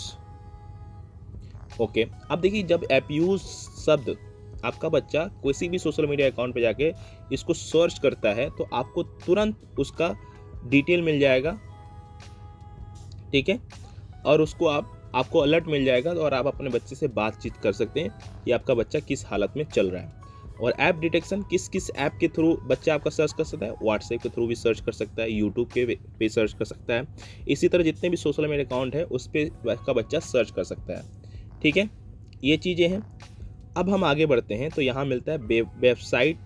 Speaker 1: ओके, अब देखिए जब एब्यूज़ शब्द आपका बच्चा किसी भी सोशल मीडिया अकाउंट पे जाके इसको सर्च करता है तो आपको तुरंत उसका डिटेल मिल जाएगा। ठीक है, और उसको आपको अलर्ट मिल जाएगा और आप अपने बच्चे से बातचीत कर सकते हैं कि आपका बच्चा किस हालत में चल रहा है। और ऐप डिटेक्शन, किस किस ऐप के थ्रू बच्चा आपका सर्च कर सकता है, व्हाट्सएप के थ्रू भी सर्च कर सकता है, यूट्यूब के पे सर्च कर सकता है, इसी तरह जितने भी सोशल मीडिया अकाउंट है उस पर का बच्चा सर्च कर सकता है। ठीक है, ये चीज़ें हैं। अब हम आगे बढ़ते हैं तो यहाँ मिलता है वेबसाइट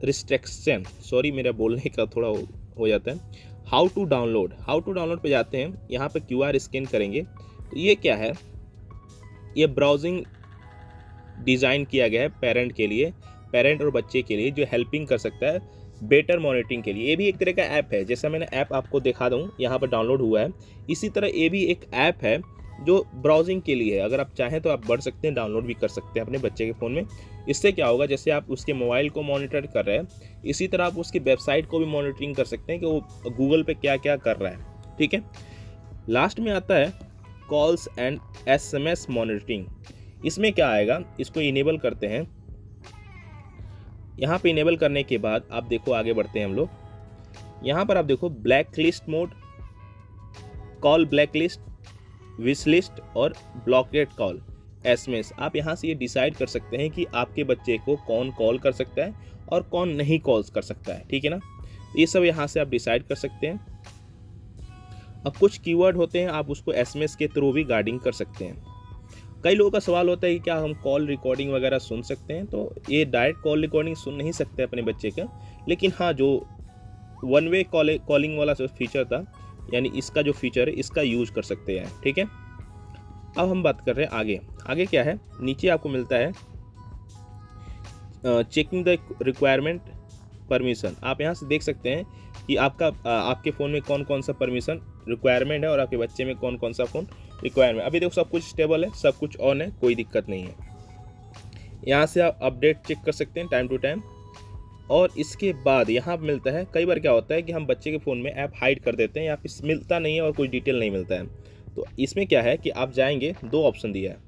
Speaker 1: रिस्ट्रिक्शन, सॉरी मेरा बोलने का थोड़ा हो जाता है। हाउ टू डाउनलोड पे जाते हैं, यहाँ पे QR स्कैन करेंगे तो ये क्या है, ये ब्राउजिंग डिज़ाइन किया गया है पेरेंट के लिए, पेरेंट और बच्चे के लिए, जो हेल्पिंग कर सकता है बेटर मॉनिटरिंग के लिए। ये भी एक तरह का ऐप है, जैसा मैंने ऐप आपको दिखा दूँ यहाँ पर डाउनलोड हुआ है, इसी तरह ये भी एक ऐप है जो ब्राउजिंग के लिए है। अगर आप चाहें तो आप बढ़ सकते हैं, डाउनलोड भी कर सकते हैं अपने बच्चे के फ़ोन में। इससे क्या होगा, जैसे आप उसके मोबाइल को मॉनिटर कर रहे हैं, इसी तरह आप उसकी वेबसाइट को भी मॉनिटरिंग कर सकते हैं कि वो गूगल पे क्या क्या कर रहा है। ठीक है, लास्ट में आता है कॉल्स एंड SMS मॉनिटरिंग। इसमें क्या आएगा, इसको इनेबल करते हैं। यहाँ पे इनेबल करने के बाद आप देखो, आगे बढ़ते हैं हम लोग। यहाँ पर आप देखो black list mode, call black list, wish list और ब्लॉकेड कॉल SMS। आप यहाँ से ये डिसाइड कर सकते हैं कि आपके बच्चे को कौन कॉल कर सकता है और कौन नहीं कॉल्स कर सकता है। ठीक है ना, ये सब यहाँ से आप डिसाइड कर सकते हैं। अब कुछ कीवर्ड होते हैं, आप उसको SMS के थ्रू भी गार्डिंग कर सकते हैं। कई लोगों का सवाल होता है कि क्या हम कॉल रिकॉर्डिंग वगैरह सुन सकते हैं, तो ये डायरेक्ट कॉल रिकॉर्डिंग सुन नहीं सकते अपने बच्चे का, लेकिन हाँ जो वन वे कॉलिंग वाला जो फीचर था, यानी इसका जो फीचर है, इसका यूज कर सकते हैं। ठीक है, अब हम बात कर रहे हैं आगे। आगे क्या है, नीचे आपको मिलता है चेकिंग द रिक्वायरमेंट परमिशन। आप यहाँ से देख सकते हैं कि आपके फ़ोन में कौन कौन सा परमिशन रिक्वायरमेंट है और आपके बच्चे में कौन कौन सा फ़ोन रिक्वायरमेंट। अभी देखो सब कुछ स्टेबल है, सब कुछ ऑन है, कोई दिक्कत नहीं है। यहाँ से आप अपडेट चेक कर सकते हैं टाइम टू टाइम। और इसके बाद यहाँ मिलता है, कई बार क्या होता है कि हम बच्चे के फ़ोन में ऐप हाइड कर देते हैं या फिर मिलता नहीं है और कोई डिटेल नहीं मिलता है। तो इसमें क्या है कि आप जाएंगे, दो ऑप्शन दिया है,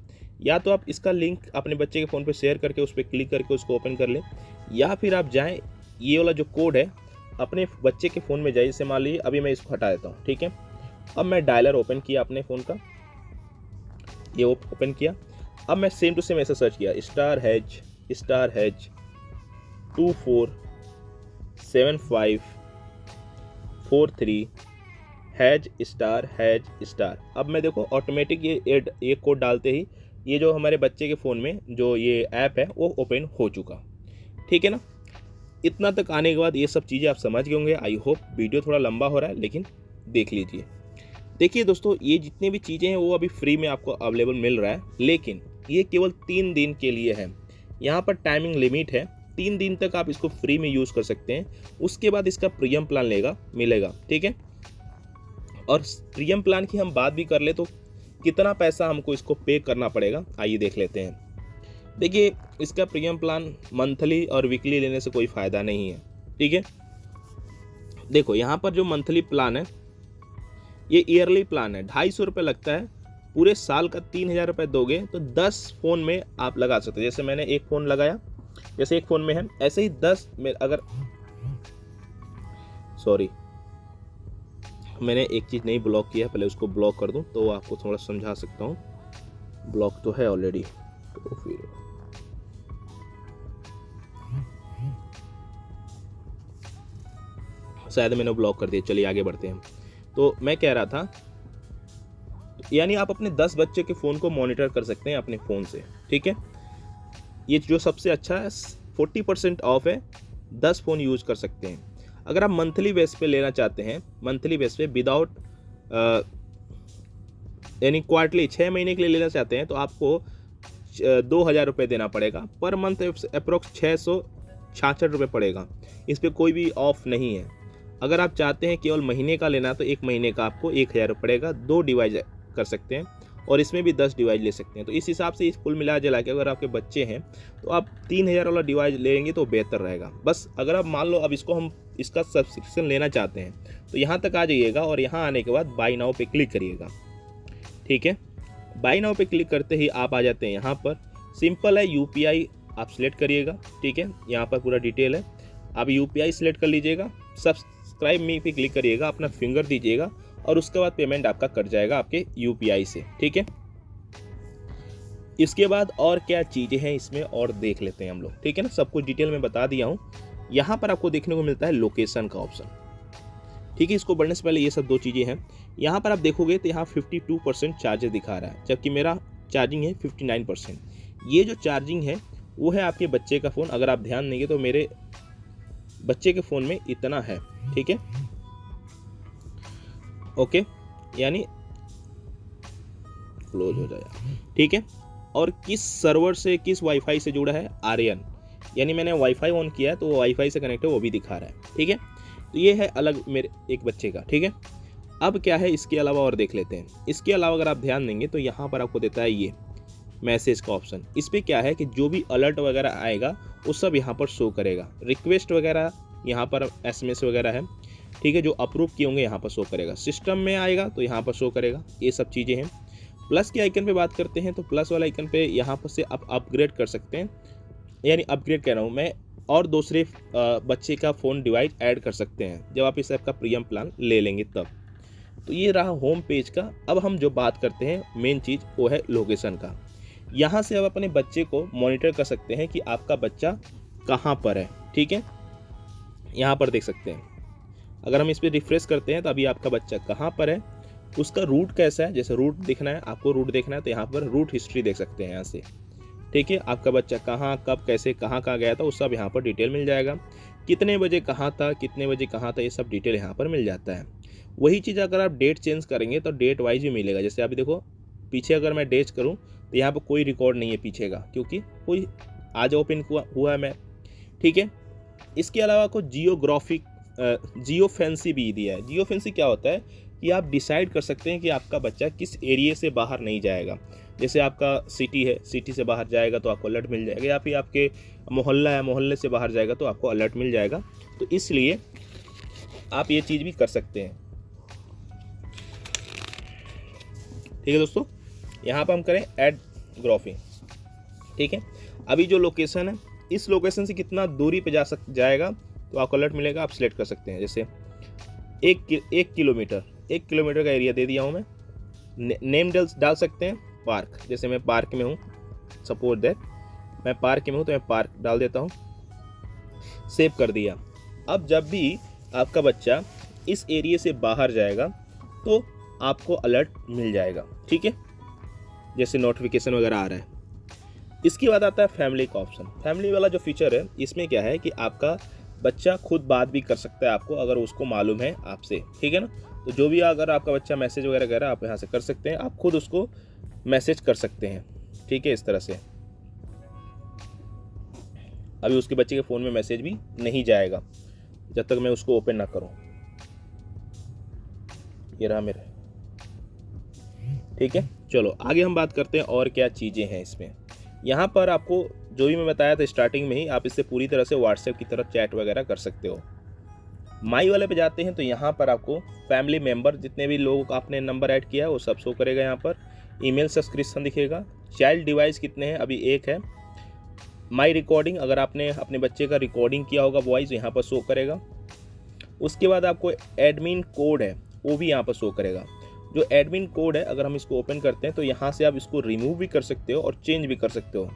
Speaker 1: या तो आप इसका लिंक अपने बच्चे के फ़ोन पे शेयर करके उस पर क्लिक करके उसको ओपन कर लें, या फिर आप जाएं, ये वाला जो कोड है अपने बच्चे के फ़ोन में जाइए। जैसे मान लीजिए अभी मैं इसको हटा देता हूँ। ठीक है, अब मैं डायलर ओपन किया अपने फ़ोन का, ये ओपन किया। अब मैं सेम टू सेम ऐसा सर्च किया, *## 247543 ###। अब मैं देखो ऑटोमेटिक ये कोड डालते ही ये जो हमारे बच्चे के फ़ोन में जो ये ऐप है वो ओपन हो चुका। ठीक है ना, इतना तक आने के बाद ये सब चीज़ें आप समझ गए होंगे। आई होप वीडियो थोड़ा लंबा हो रहा है, लेकिन देख लीजिए। देखिए दोस्तों, ये जितनी भी चीज़ें हैं वो अभी फ्री में आपको अवेलेबल मिल रहा है, लेकिन ये केवल 3 दिन के लिए है। यहाँ पर टाइमिंग लिमिट है, 3 दिन तक आप इसको फ्री में यूज़ कर सकते हैं। उसके बाद इसका प्रीमियम प्लान मिलेगा। ठीक है, और प्रीमियम प्लान की हम बात भी कर ले तो कितना पैसा हमको इसको पे करना पड़ेगा, आइए देख लेते हैं। देखिए, इसका प्रीमियम प्लान मंथली और वीकली लेने से कोई फ़ायदा नहीं है। ठीक है, देखो यहाँ पर जो मंथली प्लान है ये ईयरली प्लान है, 250 रुपये लगता है। पूरे साल का 3000 रुपये दोगे तो 10 फ़ोन में आप लगा सकते हो। जैसे मैंने एक फ़ोन लगाया, जैसे एक फ़ोन में है, ऐसे ही 10 में अगर मैंने एक चीज़ नहीं ब्लॉक किया, पहले उसको ब्लॉक कर दूं तो आपको थोड़ा समझा सकता हूं। ब्लॉक तो है ऑलरेडी, तो फिर शायद मैंने ब्लॉक कर दिया। चलिए आगे बढ़ते हैं। तो मैं कह रहा था, यानी आप अपने 10 बच्चे के फ़ोन को मॉनिटर कर सकते हैं अपने फ़ोन से। ठीक है, ये जो सबसे अच्छा है, 40% ऑफ है, 10 फ़ोन यूज़ कर सकते हैं। अगर आप मंथली बेस पे लेना चाहते हैं, मंथली बेस पे विदाउट यानी क्वार्टरली 6 महीने के लिए लेना चाहते हैं, तो आपको 2000 रुपये देना पड़ेगा पर मंथ, अप्रोक्स 666 रुपये पड़ेगा। इस पर कोई भी ऑफ नहीं है। अगर आप चाहते हैं केवल महीने का लेना तो 1 महीने का आपको 1000 पड़ेगा। 2 डिवाइस कर सकते हैं और इसमें भी 10 डिवाइस ले सकते हैं। तो इस हिसाब से इस कुल मिला जुला के अगर आपके बच्चे हैं तो आप 3000 वाला डिवाइस लेंगे तो बेहतर रहेगा। बस अगर आप मान लो अब हम इसका सब्सक्रिप्शन लेना चाहते हैं तो यहाँ तक आ जाइएगा और यहाँ आने के बाद बाय नाउ पे क्लिक करिएगा। ठीक है, बाय नाउ पे क्लिक करते ही आप आ जाते हैं यहाँ पर। सिंपल है, UPI आप सिलेक्ट करिएगा। ठीक है, यहाँ पर पूरा डिटेल है, आप UPI सिलेक्ट कर लीजिएगा। सब्सक्राइब मी पे क्लिक करिएगा, अपना फिंगर दीजिएगा और उसके बाद पेमेंट आपका कट जाएगा आपके UPI से। ठीक है, इसके बाद और क्या चीज़ें हैं इसमें और देख लेते हैं हम लोग। ठीक है ना, सब कुछ डिटेल में बता दिया हूँ। यहाँ पर आपको देखने को मिलता है लोकेशन का ऑप्शन। ठीक है, इसको बढ़ने से पहले ये सब 2 चीज़ें हैं। यहाँ पर आप देखोगे तो यहाँ 52% चार्जर दिखा रहा है, जबकि मेरा चार्जिंग है 59%। ये जो चार्जिंग है वो है आपके बच्चे का फ़ोन। अगर आप ध्यान देंगे तो मेरे बच्चे के फ़ोन में इतना है। ठीक है, ओके, यानी क्लोज हो जाएगा। ठीक है, और किस सर्वर से, किस वाईफाई से जुड़ा है, आर्यन, यानी मैंने वाईफाई ऑन किया है तो वो वाईफाई से कनेक्ट है, वो भी दिखा रहा है। ठीक है, तो ये है अलग मेरे एक बच्चे का। ठीक है, अब क्या है इसके अलावा और देख लेते हैं। इसके अलावा अगर आप ध्यान देंगे तो यहाँ पर आपको देता है ये मैसेज का ऑप्शन। इस पर क्या है कि जो भी अलर्ट वगैरह आएगा वो सब यहाँ पर शो करेगा। रिक्वेस्ट वगैरह यहाँ पर SMS वगैरह है, ठीक है, जो अप्रूव किए होंगे यहाँ पर शो करेगा। सिस्टम में आएगा तो यहाँ पर शो करेगा। ये सब चीज़ें हैं। प्लस के आइकन पे बात करते हैं तो प्लस वाला आइकन पे यहाँ पर से आप अपग्रेड कर सकते हैं, यानी अपग्रेड कह रहा हूँ मैं, और दूसरे बच्चे का फ़ोन डिवाइस ऐड कर सकते हैं जब आप इस ऐप का प्रीमियम प्लान ले लेंगे तब। तो ये रहा होम पेज का। अब हम जो बात करते हैं मेन चीज़ वो है लोकेशन का। यहाँ से आप अपने बच्चे को मॉनिटर कर सकते हैं कि आपका बच्चा कहाँ पर है। ठीक है, यहाँ पर देख सकते हैं। अगर हम इस पर रिफ्रेश करते हैं तो अभी आपका बच्चा कहाँ पर है, उसका रूट कैसा है। जैसे रूट दिखना है आपको, रूट देखना है तो यहाँ पर रूट हिस्ट्री देख सकते हैं यहाँ से। ठीक है, आपका बच्चा कहाँ, कब, कैसे, कहाँ गया था, वो सब यहाँ पर डिटेल मिल जाएगा। कितने बजे कहाँ था, कितने बजे कहाँ था, ये सब डिटेल यहाँ पर मिल जाता है। वही चीज़ अगर आप डेट चेंज करेंगे तो डेट वाइज भी मिलेगा। जैसे अभी देखो पीछे अगर मैं डेट करूँ तो यहाँ पर कोई रिकॉर्ड नहीं है पीछे का, क्योंकि कोई आज ओपन हुआ है मैं। ठीक है, इसके अलावा को जियो फैंसी भी दिया है। जियो फैंसी क्या होता है कि आप डिसाइड कर सकते हैं कि आपका बच्चा किस एरिया से बाहर नहीं जाएगा। जैसे आपका सिटी है, सिटी से बाहर जाएगा तो आपको अलर्ट मिल जाएगा, या फिर आपके मोहल्ला है, मोहल्ले से बाहर जाएगा तो आपको अलर्ट मिल जाएगा। तो इसलिए आप ये चीज़ भी कर सकते हैं। ठीक है दोस्तों, यहाँ पर हम करें ऐड ग्राफिंग। ठीक है, अभी जो लोकेशन है, इस लोकेशन से कितना दूरी पे जाएगा तो आपको अलर्ट मिलेगा। आप सिलेक्ट कर सकते हैं। जैसे एक किलोमीटर का एरिया दे दिया हूँ मैं। नेम डाल सकते हैं पार्क। जैसे मैं पार्क में हूँ, सपोज दैट मैं पार्क में हूँ तो मैं पार्क डाल देता हूँ। सेव कर दिया। अब जब भी आपका बच्चा इस एरिया से बाहर जाएगा तो आपको अलर्ट मिल जाएगा। ठीक है, जैसे नोटिफिकेशन वगैरह आ रहा है। इसके बाद आता है फैमिली का ऑप्शन। फैमिली वाला जो फीचर है, इसमें क्या है कि आपका बच्चा खुद बात भी कर सकता है आपको, अगर उसको मालूम है आपसे। ठीक है ना, तो जो भी अगर आपका बच्चा मैसेज वगैरह कर रहा है आप यहाँ से कर सकते हैं। आप खुद उसको मैसेज कर सकते हैं। ठीक है, इस तरह से अभी उसके बच्चे के फ़ोन में मैसेज भी नहीं जाएगा जब तक मैं उसको ओपन ना करूँ। ये रहा मेरा। ठीक है, चलो आगे हम बात करते हैं और क्या चीज़ें हैं इसमें। यहाँ पर आपको जो भी मैं बताया था स्टार्टिंग में ही, आप इससे पूरी तरह से व्हाट्सएप की तरह चैट वगैरह कर सकते हो। माई वाले पे जाते हैं तो यहाँ पर आपको फैमिली मेम्बर जितने भी लोग आपने नंबर ऐड किया है वो सब शो करेगा। यहाँ पर ईमेल सब्सक्रिप्शन दिखेगा। चाइल्ड डिवाइस कितने हैं, अभी एक है। माई रिकॉर्डिंग, अगर आपने अपने बच्चे का रिकॉर्डिंग किया होगा वॉइस, यहाँ पर शो करेगा। उसके बाद आपको एडमिन कोड है वो भी यहाँ पर शो करेगा। जो एडमिन कोड है अगर हम इसको ओपन करते हैं तो यहाँ से आप इसको रिमूव भी कर सकते हो और चेंज भी कर सकते हो।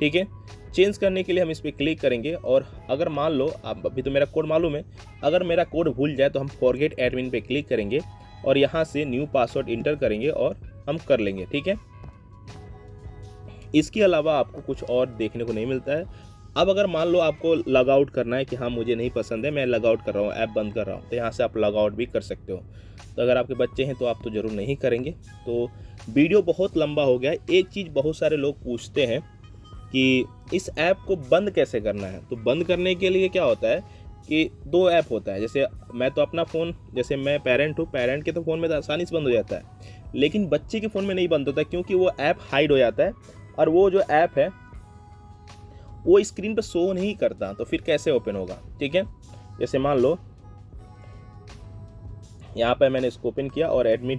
Speaker 1: ठीक है, चेंज करने के लिए हम इस पर क्लिक करेंगे और अगर मान लो आप, अभी तो मेरा कोड मालूम है, अगर मेरा कोड भूल जाए तो हम फॉरगेट एडमिन पे क्लिक करेंगे और यहाँ से न्यू पासवर्ड इंटर करेंगे और हम कर लेंगे। ठीक है, इसके अलावा आपको कुछ और देखने को नहीं मिलता है। अब अगर मान लो आपको लॉग आउट करना है कि हाँ मुझे नहीं पसंद है, मैं लॉग आउट कर रहा हूँ, ऐप बंद कर रहा हूँ, तो यहाँ से आप लॉग आउट भी कर सकते हो। तो अगर आपके बच्चे हैं तो आप तो ज़रूर नहीं करेंगे। तो वीडियो बहुत लंबा हो गया है। एक चीज़ बहुत सारे लोग पूछते हैं कि इस ऐप को बंद कैसे करना है। तो बंद करने के लिए क्या होता है कि दो ऐप होता है। जैसे मैं तो अपना फ़ोन, जैसे मैं पेरेंट हूँ, पेरेंट के तो फ़ोन में तो आसानी से बंद हो जाता है, लेकिन बच्चे के फ़ोन में नहीं बंद होता क्योंकि वो ऐप हाइड हो जाता है और वो जो ऐप है वो स्क्रीन पर शो नहीं करता। तो फिर कैसे ओपन होगा। ठीक है, जैसे मान लो यहाँ पर मैंने इसको ओपन किया और एडमिट,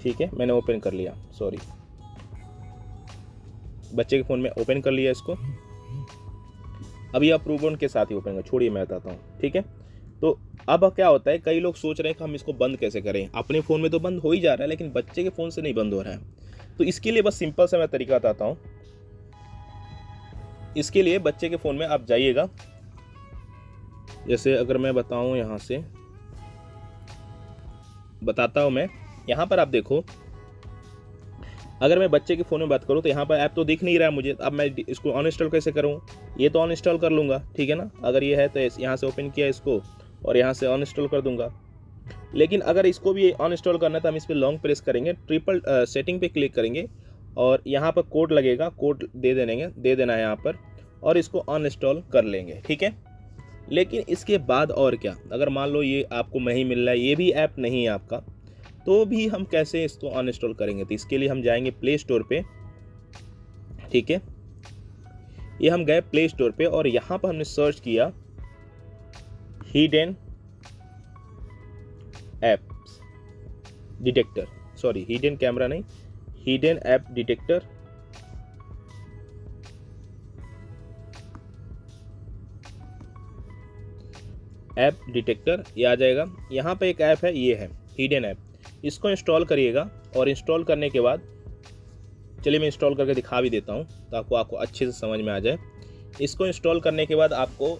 Speaker 1: ठीक है मैंने ओपन कर लिया, सॉरी बच्चे के फ़ोन में ओपन कर लिया इसको। अभी अप्रूवल के साथ ही ओपन कर, छोड़िए मैं बताता हूँ। ठीक है, तो अब क्या होता है, कई लोग सोच रहे हैं कि हम इसको बंद कैसे करें। अपने फ़ोन में तो बंद हो ही जा रहा है लेकिन बच्चे के फ़ोन से नहीं बंद हो रहा है। तो इसके लिए बस सिंपल सा मैं तरीका बताता हूँ। इसके लिए बच्चे के फ़ोन में आप जाइएगा। जैसे अगर मैं बताऊँ, यहाँ से बताता हूँ मैं, यहाँ पर आप देखो, अगर मैं बच्चे के फ़ोन में बात करूँ तो यहाँ पर ऐप तो दिख नहीं रहा है मुझे। अब मैं इसको अनइंस्टॉल कैसे करूँ, ये तो अनइंस्टॉल कर लूँगा। ठीक है ना, अगर ये है तो यहाँ से ओपन किया इसको और यहाँ से अनइंस्टॉल कर दूँगा। लेकिन अगर इसको भी अनइंस्टॉल करना है तो हम इस पर लॉन्ग प्रेस करेंगे, ट्रिपल सेटिंग पे क्लिक करेंगे और यहाँ पर कोड लगेगा, कोड दे देना है यहाँ पर, और इसको अनइंस्टॉल कर लेंगे। ठीक है, लेकिन इसके बाद और क्या, अगर मान लो ये आपको नहीं मिल रहा है, ये भी ऐप नहीं है आपका, तो भी हम कैसे इसको अनइंस्टॉल करेंगे। तो इसके लिए हम जाएंगे प्ले स्टोर पे। ठीक है, ये हम गए प्ले स्टोर पे और यहाँ पर हमने सर्च किया hidden apps detector, sorry hidden camera नहीं, hidden app detector. App detector ये आ जाएगा। यहाँ पे एक ऐप है, ये है हिडन ऐप, इसको इंस्टॉल करिएगा। और इंस्टॉल करने के बाद, चलिए मैं इंस्टॉल करके दिखा भी देता हूँ ताकि आपको अच्छे से समझ में आ जाए। इसको इंस्टॉल करने के बाद आपको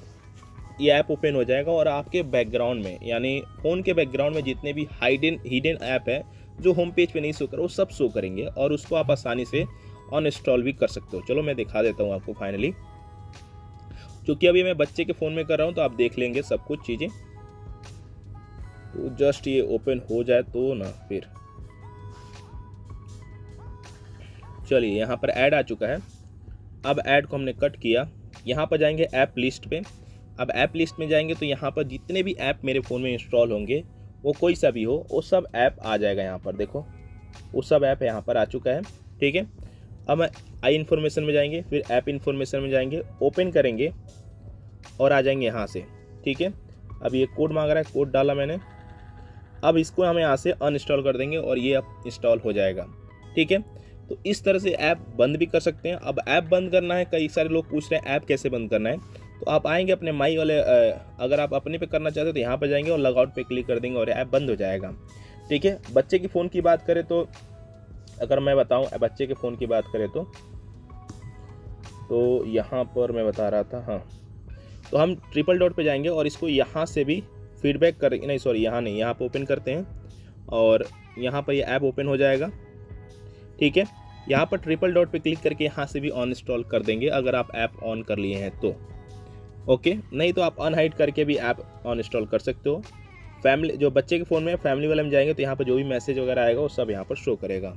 Speaker 1: ये ऐप ओपन हो जाएगा और आपके बैकग्राउंड में, यानी फ़ोन के बैकग्राउंड में जितने भी हिडन ऐप है जो होम पेज पे नहीं शो कर, वो सब शो करेंगे और उसको आप आसानी से अनइंस्टॉल भी कर सकते हो। चलो मैं दिखा देता हूँ आपको फाइनली, क्योंकि अभी मैं बच्चे के फ़ोन में कर रहा हूँ तो आप देख लेंगे सब कुछ चीज़ें। तो जस्ट ये ओपन हो जाए तो ना, फिर चलिए यहाँ पर ऐड आ चुका है। अब ऐड को हमने कट किया, यहाँ पर जाएंगे ऐप लिस्ट पे। अब ऐप लिस्ट में जाएंगे तो यहाँ पर जितने भी ऐप मेरे फ़ोन में इंस्टॉल होंगे, वो कोई सा भी हो, वो सब ऐप आ जाएगा यहाँ पर। देखो वो सब ऐप यहाँ पर आ चुका है। ठीक है, अब आई इन्फॉर्मेशन में जाएंगे, फिर ऐप इन्फॉर्मेशन में जाएंगे, ओपन करेंगे और आ जाएंगे यहाँ से। ठीक है, अब ये कोड मांग रहा है, कोड डाला मैंने। अब इसको हम यहाँ से अनइंस्टॉल कर देंगे और ये अब इंस्टॉल हो जाएगा। ठीक है, तो इस तरह से ऐप बंद भी कर सकते हैं। अब ऐप बंद करना है, कई सारे लोग पूछ रहे हैं ऐप कैसे बंद करना है, तो आप आएंगे अपने माई वाले, अगर आप अपने पे करना चाहते हो तो यहाँ पर जाएंगे और लॉगआउट पे क्लिक कर देंगे और ऐप बंद हो जाएगा। ठीक है, बच्चे की फ़ोन की बात करें तो, अगर मैं बताऊँ बच्चे के फ़ोन की बात करें तो यहाँ पर मैं बता रहा था, हाँ, तो हम ट्रिपल डॉट पे जाएंगे और इसको यहाँ से भी फीडबैक करेंगे, नहीं सॉरी यहाँ नहीं, यहाँ पर ओपन करते हैं और यहाँ पर ये ऐप ओपन हो जाएगा। ठीक है, यहाँ पर ट्रिपल डॉट पे क्लिक करके यहाँ से भी अनइंस्टॉल कर देंगे अगर आप ऐप ऑन कर लिए हैं तो। ओके, नहीं तो आप अनहाइड करके भी ऐप अनइंस्टॉल कर सकते हो। फैमिली, जो बच्चे के फ़ोन में फैमिली वाले में जाएंगे तो यहाँ पर जो भी मैसेज वगैरह आएगा वो सब यहाँ पर शो करेगा।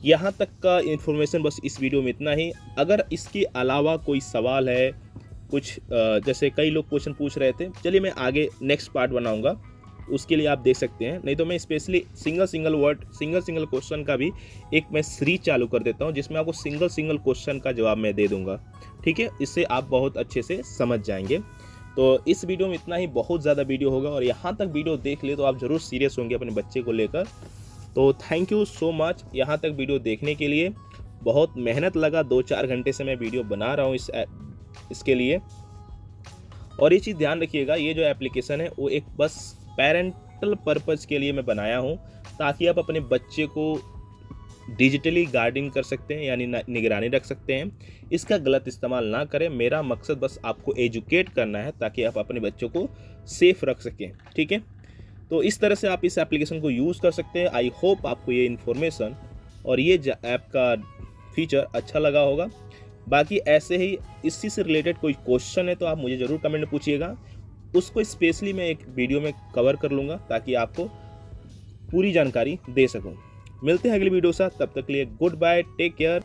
Speaker 1: यहाँ तक का इन्फॉर्मेशन बस इस वीडियो में इतना ही। अगर इसके अलावा कोई सवाल है, कुछ जैसे कई लोग क्वेश्चन पूछ रहे थे, चलिए मैं आगे नेक्स्ट पार्ट बनाऊँगा, उसके लिए आप देख सकते हैं। नहीं तो मैं स्पेशली सिंगल क्वेश्चन का भी एक मैं सीरीज चालू कर देता हूं जिसमें आपको सिंगल क्वेश्चन का जवाब मैं दे दूंगा। ठीक है, इससे आप बहुत अच्छे से समझ जाएंगे। तो इस वीडियो में इतना ही, बहुत ज़्यादा वीडियो होगा और यहाँ तक वीडियो देख ले तो आप ज़रूर सीरियस होंगे अपने बच्चे को लेकर। तो थैंक यू सो मच यहाँ तक वीडियो देखने के लिए। बहुत मेहनत लगा, 2-4 घंटे से मैं वीडियो बना रहा हूँ इसके लिए। और ये चीज़ ध्यान रखिएगा, ये जो एप्लीकेशन है वो एक बस पेरेंटल पर्पज़ के लिए मैं बनाया हूँ, ताकि आप अपने बच्चे को डिजिटली गार्डिंग कर सकते हैं, यानी निगरानी रख सकते हैं। इसका गलत इस्तेमाल ना करें। मेरा मकसद बस आपको एजुकेट करना है ताकि आप अपने बच्चों को सेफ रख सकें। ठीक है, तो इस तरह से आप इस एप्लीकेशन को यूज़ कर सकते हैं। आई होप आपको ये इन्फॉर्मेशन और ये ऐप का फीचर अच्छा लगा होगा। बाकी ऐसे ही इसी से रिलेटेड कोई क्वेश्चन है तो आप मुझे ज़रूर कमेंट में पूछिएगा, उसको स्पेशली मैं एक वीडियो में कवर कर लूँगा ताकि आपको पूरी जानकारी दे सकूँ। मिलते हैं अगली वीडियो के साथ, तब तक के लिए गुड बाय, टेक केयर।